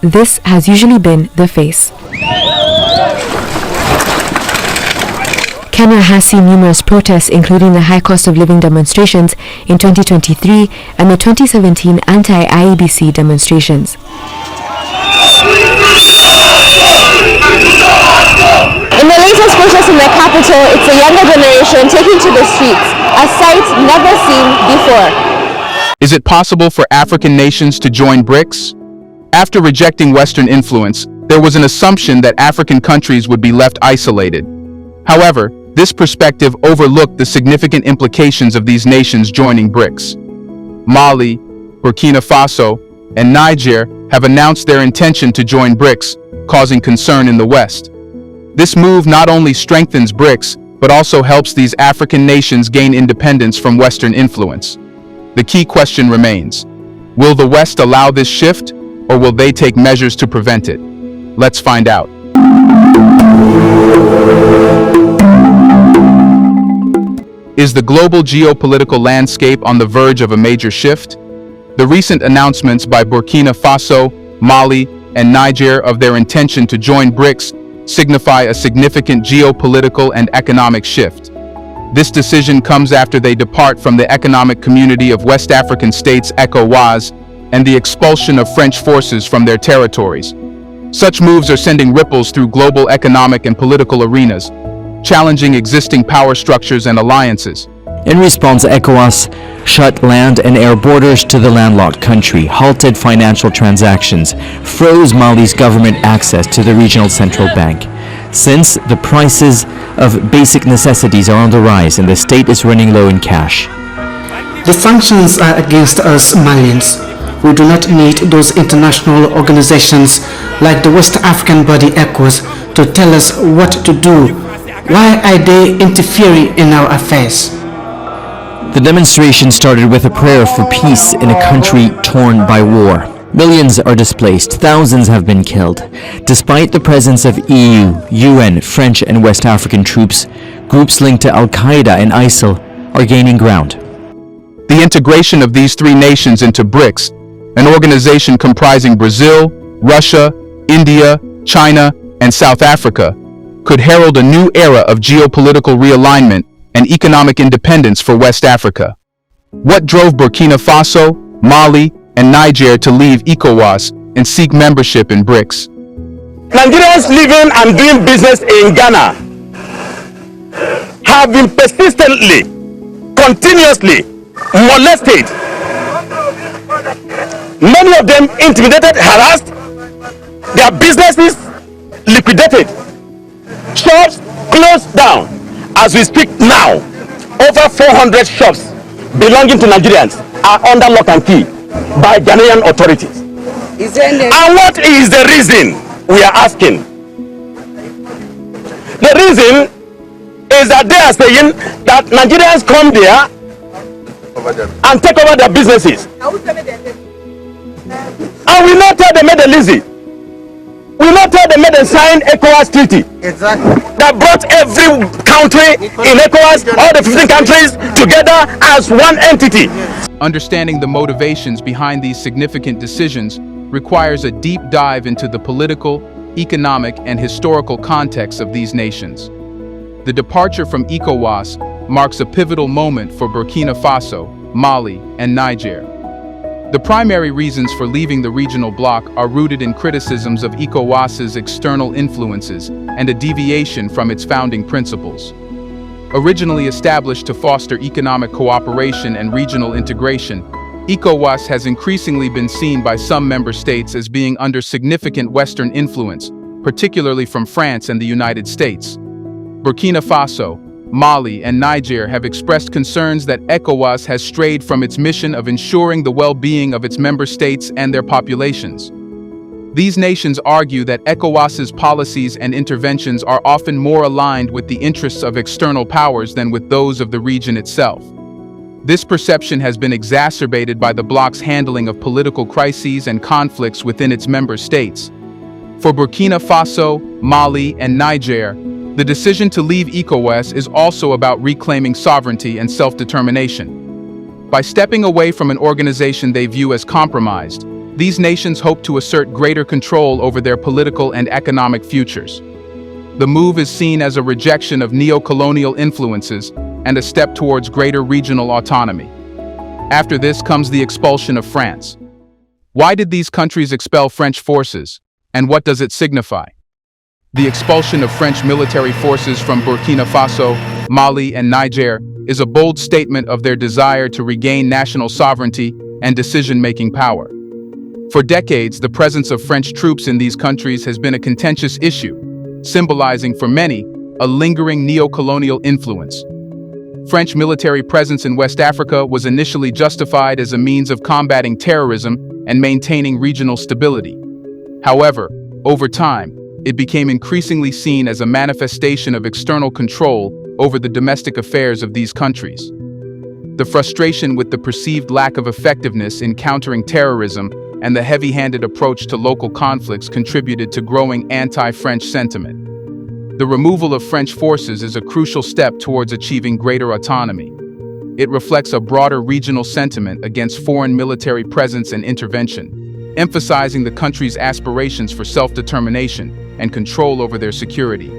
this has usually been the face. Kenya has seen numerous protests, including the high cost of living demonstrations in 2023 and the 2017 anti-IEBC demonstrations. In the latest protests in the capital, it's a younger generation taking to the streets, a sight never seen before. Is it possible for African nations to join BRICS? After rejecting Western influence, there was an assumption that African countries would be left isolated. However, this perspective overlooked the significant implications of these nations joining BRICS. Mali, Burkina Faso, and Niger have announced their intention to join BRICS, causing concern in the West. This move not only strengthens BRICS, but also helps these African nations gain independence from Western influence. The key question remains: will the West allow this shift, or will they take measures to prevent it? Let's find out. Is the global geopolitical landscape on the verge of a major shift? The recent announcements by Burkina Faso, Mali, and Niger of their intention to join BRICS signify a significant geopolitical and economic shift. This decision comes after they depart from the Economic Community of West African States (ECOWAS) and the expulsion of French forces from their territories. Such moves are sending ripples through global economic and political arenas, challenging existing power structures and alliances. In response, ECOWAS shut land and air borders to the landlocked country, halted financial transactions, froze Mali's government access to the regional central bank. Since the prices of basic necessities are on the rise and the state is running low in cash. The sanctions are against us Malians. We do not need those international organizations like the West African body ECOWAS to tell us what to do. Why are they interfering in our affairs? The demonstration started with a prayer for peace in a country torn by war. Millions are displaced, thousands have been killed. Despite the presence of EU, UN, French and West African troops, groups linked to Al-Qaeda and ISIL are gaining ground. The integration of these three nations into BRICS, an organization comprising Brazil, Russia, India, China, and South Africa, could herald a new era of geopolitical realignment and economic independence for West Africa. What drove Burkina Faso, Mali, and Niger to leave ECOWAS and seek membership in BRICS? Nigerians living and doing business in Ghana have been persistently, continuously molested. Many of them intimidated, harassed, their businesses liquidated, shops closed down. As we speak now, over 400 shops belonging to Nigerians are under lock and key by Ghanaian authorities. And what is the reason, we are asking? The reason is that they are saying that Nigerians come there and take over their businesses. And we not tell them made a lazy. We not tell them made a sign ECOWAS treaty. Exactly. That brought every country in ECOWAS, all the 15 countries together as one entity. Understanding the motivations behind these significant decisions requires a deep dive into the political, economic, and historical context of these nations. The departure from ECOWAS marks a pivotal moment for Burkina Faso, Mali, and Niger. The primary reasons for leaving the regional bloc are rooted in criticisms of ECOWAS's external influences and a deviation from its founding principles. Originally established to foster economic cooperation and regional integration, ECOWAS has increasingly been seen by some member states as being under significant Western influence, particularly from France and the United States. Burkina Faso, Mali, and Niger have expressed concerns that ECOWAS has strayed from its mission of ensuring the well-being of its member states and their populations. These nations argue that ECOWAS's policies and interventions are often more aligned with the interests of external powers than with those of the region itself. This perception has been exacerbated by the bloc's handling of political crises and conflicts within its member states. For Burkina Faso, Mali, and Niger, the decision to leave ECOWAS is also about reclaiming sovereignty and self-determination. By stepping away from an organization they view as compromised, These nations hope to assert greater control over their political and economic futures. The move is seen as a rejection of neo-colonial influences and a step towards greater regional autonomy. After this comes the expulsion of France. Why did these countries expel French forces, and what does it signify? The expulsion of French military forces from Burkina Faso, Mali, and Niger is a bold statement of their desire to regain national sovereignty and decision-making power. For decades, the presence of French troops in these countries has been a contentious issue, symbolizing for many a lingering neo-colonial influence. French military presence in West Africa was initially justified as a means of combating terrorism and maintaining regional stability. However, over time, it became increasingly seen as a manifestation of external control over the domestic affairs of these countries. The frustration with the perceived lack of effectiveness in countering terrorism and the heavy-handed approach to local conflicts contributed to growing anti-French sentiment. The removal of French forces is a crucial step towards achieving greater autonomy. It reflects a broader regional sentiment against foreign military presence and intervention, emphasizing the country's aspirations for self-determination and control over their security.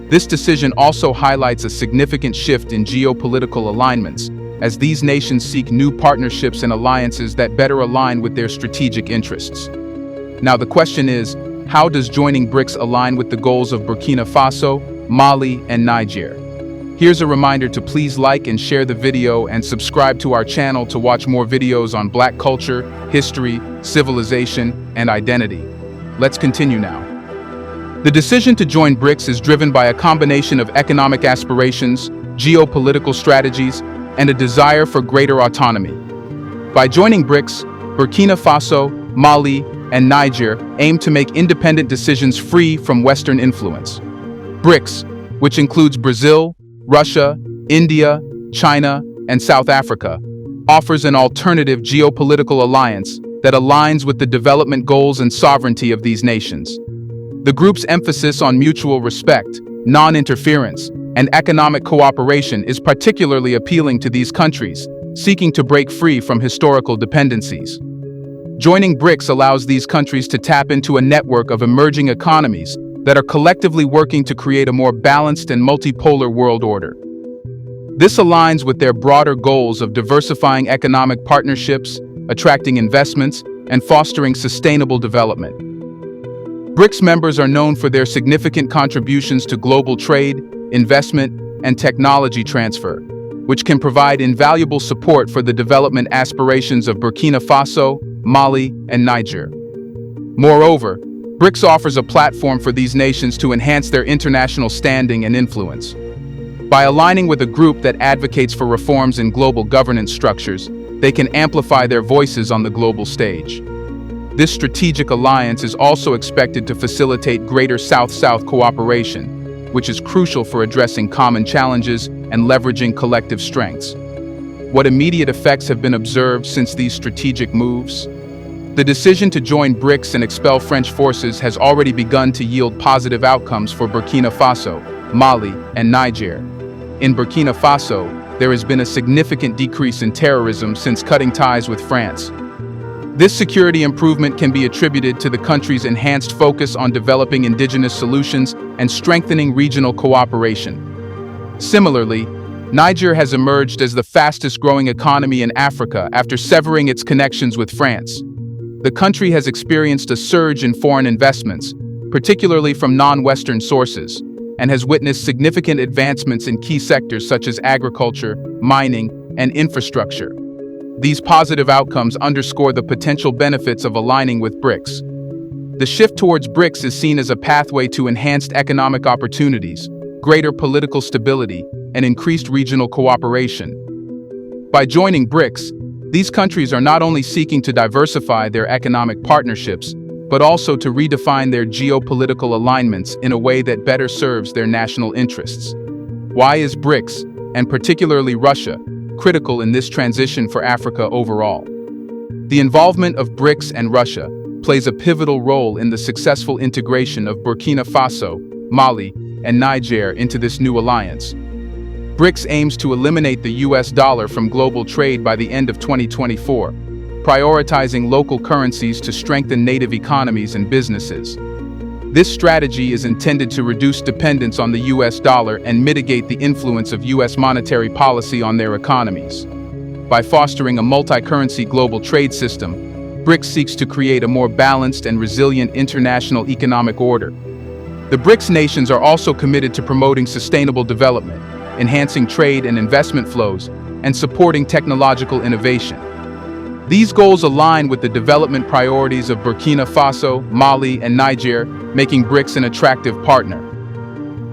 This decision also highlights a significant shift in geopolitical alignments, as these nations seek new partnerships and alliances that better align with their strategic interests. Now the question is, how does joining BRICS align with the goals of Burkina Faso, Mali, and Niger? Here's a reminder to please like and share the video and subscribe to our channel to watch more videos on Black culture, history, civilization, and identity. Let's continue now. The decision to join BRICS is driven by a combination of economic aspirations, geopolitical strategies, and a desire for greater autonomy. By joining BRICS, Burkina Faso, Mali, and Niger aim to make independent decisions free from Western influence. BRICS, which includes Brazil, Russia, India, China, and South Africa, offers an alternative geopolitical alliance that aligns with the development goals and sovereignty of these nations. The group's emphasis on mutual respect, non-interference, and economic cooperation is particularly appealing to these countries, seeking to break free from historical dependencies. Joining BRICS allows these countries to tap into a network of emerging economies that are collectively working to create a more balanced and multipolar world order. This aligns with their broader goals of diversifying economic partnerships, attracting investments, and fostering sustainable development. BRICS members are known for their significant contributions to global trade, investment, and technology transfer, which can provide invaluable support for the development aspirations of Burkina Faso, Mali, and Niger. Moreover, BRICS offers a platform for these nations to enhance their international standing and influence. By aligning with a group that advocates for reforms in global governance structures, they can amplify their voices on the global stage. This strategic alliance is also expected to facilitate greater South-South cooperation, which is crucial for addressing common challenges and leveraging collective strengths. What immediate effects have been observed since these strategic moves? The decision to join BRICS and expel French forces has already begun to yield positive outcomes for Burkina Faso, Mali, and Niger. In Burkina Faso, there has been a significant decrease in terrorism since cutting ties with France. This security improvement can be attributed to the country's enhanced focus on developing indigenous solutions and strengthening regional cooperation. Similarly, Niger has emerged as the fastest-growing economy in Africa after severing its connections with France. The country has experienced a surge in foreign investments, particularly from non-Western sources, and has witnessed significant advancements in key sectors such as agriculture, mining, and infrastructure. These positive outcomes underscore the potential benefits of aligning with BRICS. The shift towards BRICS is seen as a pathway to enhanced economic opportunities, greater political stability, and increased regional cooperation. By joining BRICS, these countries are not only seeking to diversify their economic partnerships, but also to redefine their geopolitical alignments in a way that better serves their national interests. Why is BRICS, and particularly Russia, critical in this transition for Africa overall? The involvement of BRICS and Russia plays a pivotal role in the successful integration of Burkina Faso, Mali, and Niger into this new alliance. BRICS aims to eliminate the US dollar from global trade by the end of 2024. prioritizing local currencies to strengthen native economies and businesses. This strategy is intended to reduce dependence on the US dollar and mitigate the influence of US monetary policy on their economies. By fostering a multi-currency global trade system, BRICS seeks to create a more balanced and resilient international economic order. The BRICS nations are also committed to promoting sustainable development, enhancing trade and investment flows, and supporting technological innovation. These goals align with the development priorities of Burkina Faso, Mali, and Niger, making BRICS an attractive partner.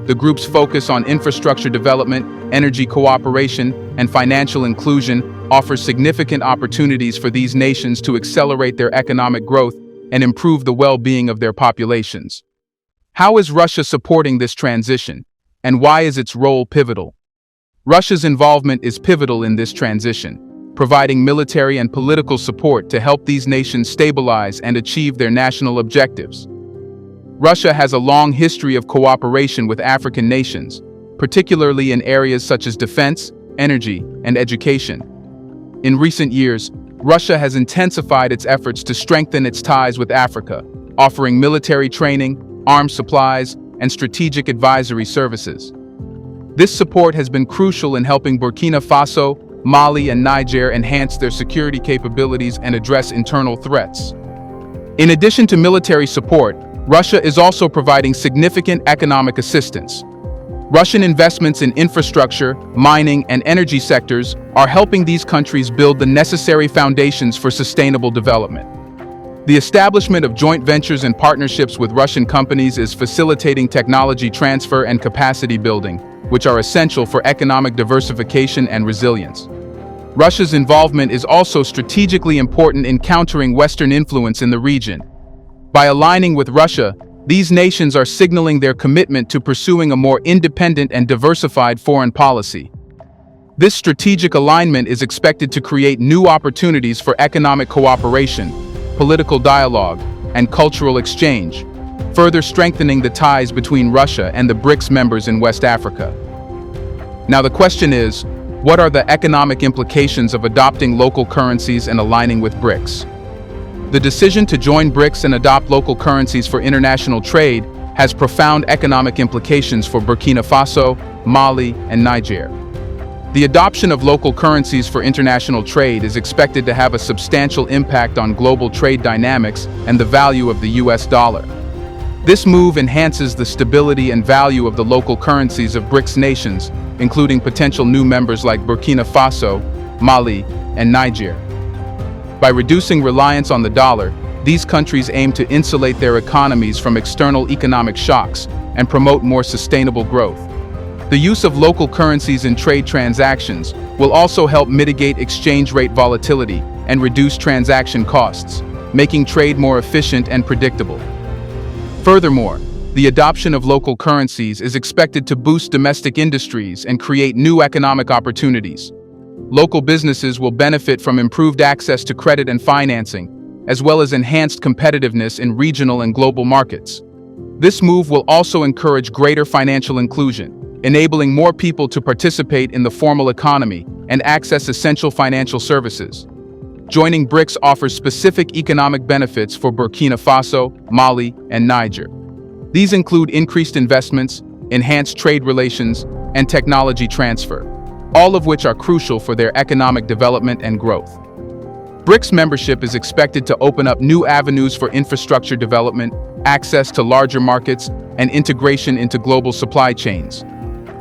The group's focus on infrastructure development, energy cooperation, and financial inclusion offers significant opportunities for these nations to accelerate their economic growth and improve the well-being of their populations. How is Russia supporting this transition, and why is its role pivotal? Russia's involvement is pivotal in this transition, providing military and political support to help these nations stabilize and achieve their national objectives. Russia has a long history of cooperation with African nations, particularly in areas such as defense, energy, and education. In recent years, Russia has intensified its efforts to strengthen its ties with Africa, offering military training, arms supplies, and strategic advisory services. This support has been crucial in helping Burkina Faso, Mali, and Niger enhance their security capabilities and address internal threats. In addition to military support, Russia is also providing significant economic assistance. Russian investments in infrastructure, mining, and energy sectors are helping these countries build the necessary foundations for sustainable development. The establishment of joint ventures and partnerships with Russian companies is facilitating technology transfer and capacity building, which are essential for economic diversification and resilience. Russia's involvement is also strategically important in countering Western influence in the region. By aligning with Russia, these nations are signaling their commitment to pursuing a more independent and diversified foreign policy. This strategic alignment is expected to create new opportunities for economic cooperation, political dialogue, and cultural exchange, further strengthening the ties between Russia and the BRICS members in West Africa. Now the question is, what are the economic implications of adopting local currencies and aligning with BRICS? The decision to join BRICS and adopt local currencies for international trade has profound economic implications for Burkina Faso, Mali, and Niger. The adoption of local currencies for international trade is expected to have a substantial impact on global trade dynamics and the value of the US dollar. This move enhances the stability and value of the local currencies of BRICS nations, including potential new members like Burkina Faso, Mali, and Niger. By reducing reliance on the dollar, these countries aim to insulate their economies from external economic shocks and promote more sustainable growth. The use of local currencies in trade transactions will also help mitigate exchange rate volatility and reduce transaction costs, making trade more efficient and predictable. Furthermore, the adoption of local currencies is expected to boost domestic industries and create new economic opportunities. Local businesses will benefit from improved access to credit and financing, as well as enhanced competitiveness in regional and global markets. This move will also encourage greater financial inclusion, enabling more people to participate in the formal economy and access essential financial services. Joining BRICS offers specific economic benefits for Burkina Faso, Mali, and Niger. These include increased investments, enhanced trade relations, and technology transfer, all of which are crucial for their economic development and growth. BRICS membership is expected to open up new avenues for infrastructure development, access to larger markets, and integration into global supply chains.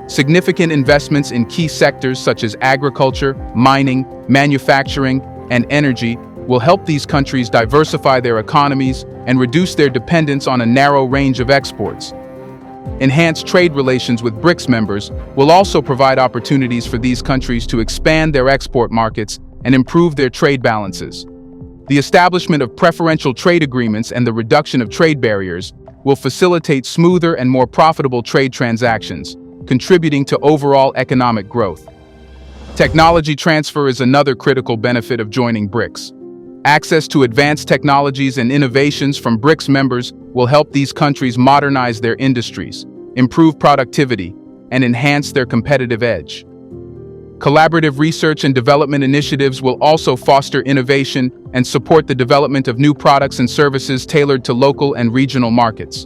Significant investments in key sectors such as agriculture, mining, manufacturing, and energy will help these countries diversify their economies and reduce their dependence on a narrow range of exports. Enhanced trade relations with BRICS members will also provide opportunities for these countries to expand their export markets and improve their trade balances. The establishment of preferential trade agreements and the reduction of trade barriers will facilitate smoother and more profitable trade transactions, contributing to overall economic growth. Technology transfer is another critical benefit of joining BRICS. Access to advanced technologies and innovations from BRICS members will help these countries modernize their industries, improve productivity, and enhance their competitive edge. Collaborative research and development initiatives will also foster innovation and support the development of new products and services tailored to local and regional markets.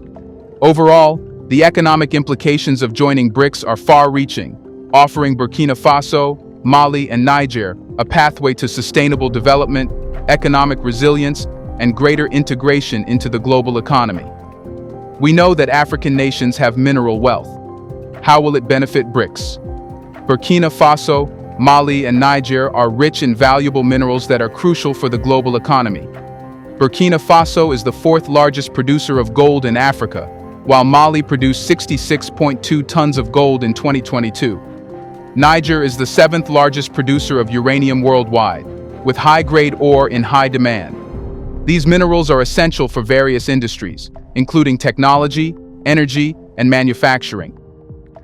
Overall, the economic implications of joining BRICS are far-reaching, offering Burkina Faso, Mali, and Niger a pathway to sustainable development, economic resilience, and greater integration into the global economy. We know that African nations have mineral wealth. How will it benefit BRICS? Burkina Faso, Mali, and Niger are rich in valuable minerals that are crucial for the global economy. Burkina Faso is the fourth largest producer of gold in Africa, while Mali produced 66.2 tons of gold in 2022. Niger is the seventh largest producer of uranium worldwide, with high-grade ore in high demand. These minerals are essential for various industries, including technology, energy, and manufacturing.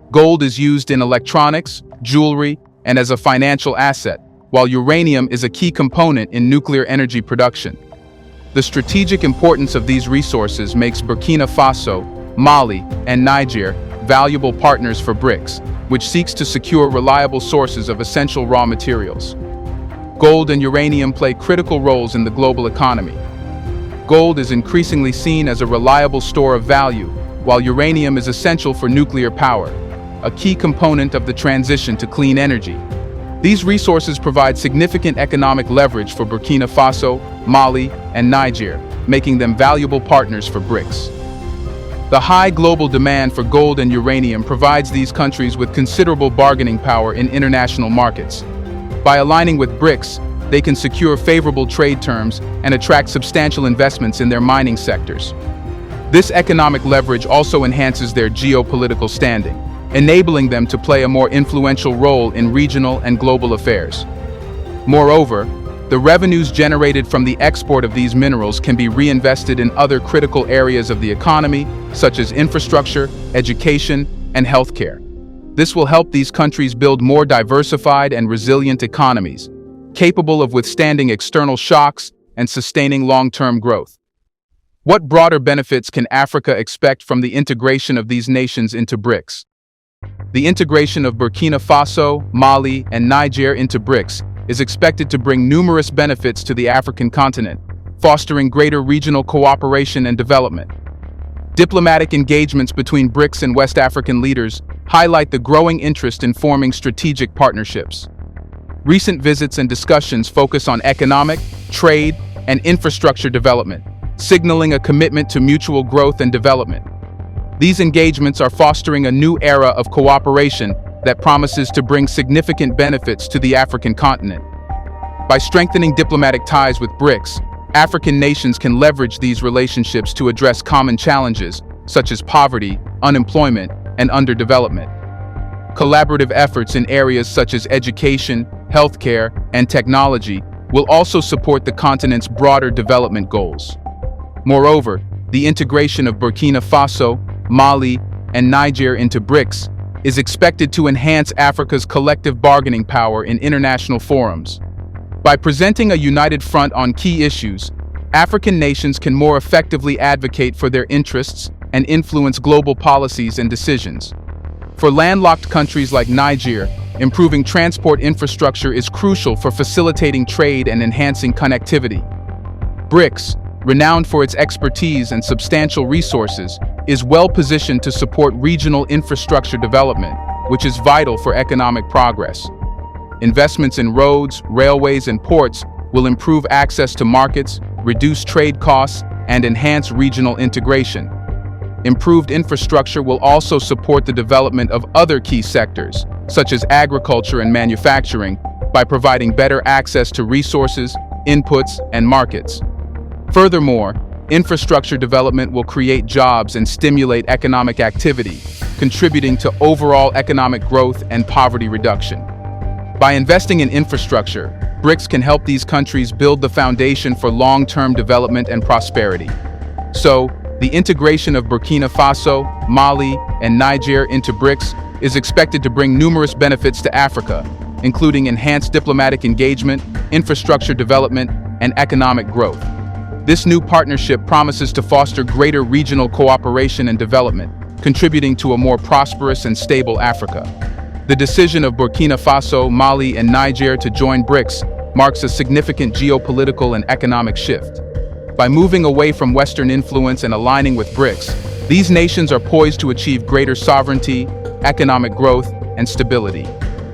Gold is used in electronics, jewelry, and as a financial asset, while uranium is a key component in nuclear energy production. The strategic importance of these resources makes Burkina Faso, Mali, and Niger valuable partners for BRICS, which seeks to secure reliable sources of essential raw materials. Gold and uranium play critical roles in the global economy. Gold is increasingly seen as a reliable store of value, while uranium is essential for nuclear power, a key component of the transition to clean energy. These resources provide significant economic leverage for Burkina Faso, Mali, and Niger, making them valuable partners for BRICS. The high global demand for gold and uranium provides these countries with considerable bargaining power in international markets. By aligning with BRICS, they can secure favorable trade terms and attract substantial investments in their mining sectors. This economic leverage also enhances their geopolitical standing, enabling them to play a more influential role in regional and global affairs. Moreover, the revenues generated from the export of these minerals can be reinvested in other critical areas of the economy, such as infrastructure, education, and healthcare. This will help these countries build more diversified and resilient economies, capable of withstanding external shocks and sustaining long-term growth. What broader benefits can Africa expect from the integration of these nations into BRICS? The integration of Burkina Faso, Mali, and Niger into BRICS is expected to bring numerous benefits to the African continent, fostering greater regional cooperation and development. Diplomatic engagements between BRICS and West African leaders highlight the growing interest in forming strategic partnerships. Recent visits and discussions focus on economic, trade, and infrastructure development, signaling a commitment to mutual growth and development. These engagements are fostering a new era of cooperation that promises to bring significant benefits to the African continent. By strengthening diplomatic ties with BRICS, African nations can leverage these relationships to address common challenges such as poverty, unemployment, and underdevelopment. Collaborative efforts in areas such as education, healthcare, and technology will also support the continent's broader development goals. Moreover, the integration of Burkina Faso, Mali, and Niger into BRICS is expected to enhance Africa's collective bargaining power in international forums. By presenting a united front on key issues, African nations can more effectively advocate for their interests and influence global policies and decisions. For landlocked countries like Niger, improving transport infrastructure is crucial for facilitating trade and enhancing connectivity. BRICS, renowned for its expertise and substantial resources, is well positioned to support regional infrastructure development, which is vital for economic progress. Investments in roads, railways, and ports will improve access to markets, reduce trade costs, and enhance regional integration. Improved infrastructure will also support the development of other key sectors, such as agriculture and manufacturing, by providing better access to resources, inputs, and markets. Furthermore, infrastructure development will create jobs and stimulate economic activity, contributing to overall economic growth and poverty reduction. By investing in infrastructure, BRICS can help these countries build the foundation for long-term development and prosperity. So, the integration of Burkina Faso, Mali, and Niger into BRICS is expected to bring numerous benefits to Africa, including enhanced diplomatic engagement, infrastructure development, and economic growth. This new partnership promises to foster greater regional cooperation and development, contributing to a more prosperous and stable Africa. The decision of Burkina Faso, Mali, and Niger to join BRICS marks a significant geopolitical and economic shift. By moving away from Western influence and aligning with BRICS, these nations are poised to achieve greater sovereignty, economic growth, and stability.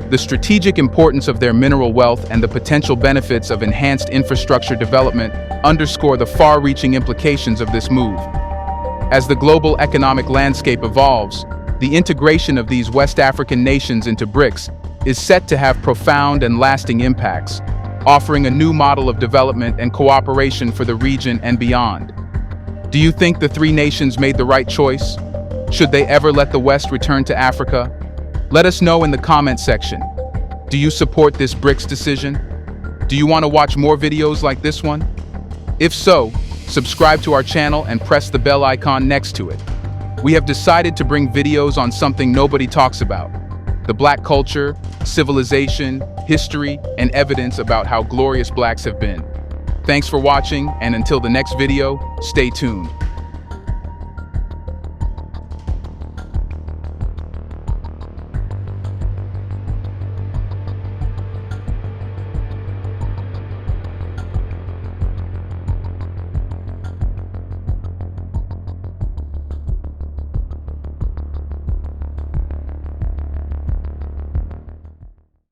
The strategic importance of their mineral wealth and the potential benefits of enhanced infrastructure development underscore the far-reaching implications of this move. As the global economic landscape evolves, the integration of these West African nations into BRICS is set to have profound and lasting impacts, offering a new model of development and cooperation for the region and beyond. Do you think the three nations made the right choice? Should they ever let the West return to Africa? Let us know in the comment section. Do you support this BRICS decision? Do you want to watch more videos like this one? If so, subscribe to our channel and press the bell icon next to it. We have decided to bring videos on something nobody talks about: the Black culture, civilization, history, and evidence about how glorious Blacks have been. Thanks for watching, and until the next video, stay tuned.